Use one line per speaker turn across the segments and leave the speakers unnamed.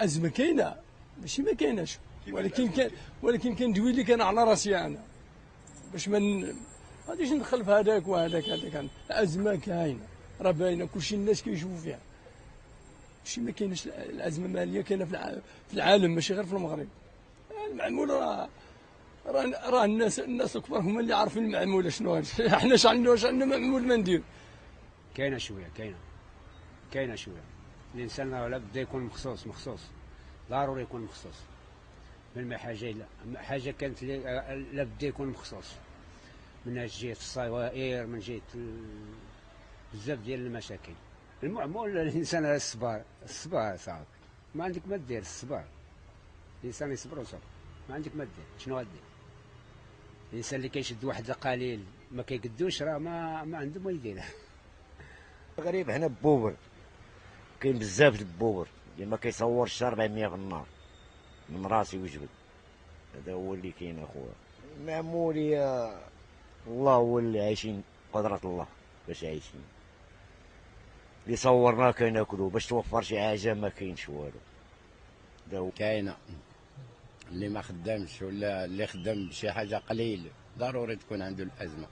الازمه كاينه ماشي ما كايناش، ولكن كندوي لك انا على راسي انا باش ما غاديش ندخل في هذاك وهذاك. الازمه كاينه راه باينه كلشي الناس كيشوفوا فيها. ماشي ما كايناش الازمه الماليه كاينه في العالم ماشي غير في المغرب. المعمول راه الناس الكبار هما اللي عارفين المعموله شنو. حنا واش عندنا معمول ما ندير.
كاينه شويه كاينه شويه. الانسان لا بدا يكون مخصوص ضروري يكون مخصوص من حاجه كانت لا بدا يكون مخصوص من جهه الصوائر، من جهه بزاف ديال المشاكل. المعمول الانسان على الصبر صعب، ما عندك ما دير. الصبر الانسان يصبر وصبر، ما عندك ما دير. شنو غدير؟ الانسان اللي كيشد واحد قليل ما كيقدوش راه ما عنده ما يدير.
غريب هنا بوبر كاين بزاف د البوبر اللي ما كيصورش 400 في النهار من راسي وجبد. هذا هو اللي كاين اخويا. المعموليه الله هو اللي عايشين قدرة الله باش عايشين. اللي صورناه كناكلو باش توفر شي حاجه ما كاينش والو.
كاينه اللي ما خدامش ولا اللي خدام بشي حاجه قليل ضروري تكون عنده الازمه.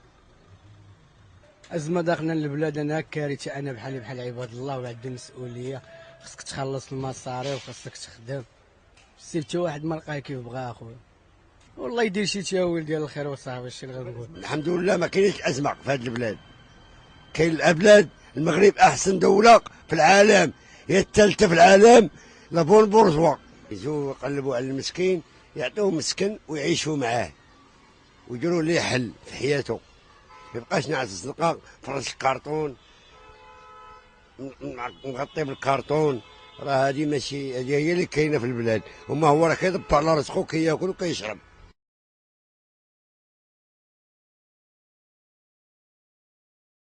أزمة داخلنا للبلاد. أنا كارثة، أنا بحال عباد الله وعندي مسؤولية. خصك تخلص المصاريف وخصك تخدم. سير حتى واحد ما لقاه كيف بغا اخويا. والله يدير شي تاويل ديال الخير وصاحبي. الشيء اللي غنقول
الحمد لله ما كاينش ازمه في هذه البلاد. كاين البلاد المغرب احسن دوله في العالم، هي الثالثه في العالم لا بون بورجوا. يجوا يقلبوا على المسكين يعطوه مسكن ويعيشوا معاه ويديروا ليه حل في حياته. ما يبقاش ناعس الزنقه فرش الكرتون مغطي بالكرتون. راه هذه ماشي، هذه هي اللي كاينه في البلاد. وما هو راه كيدبر على رزقه كياكل وكيشرب.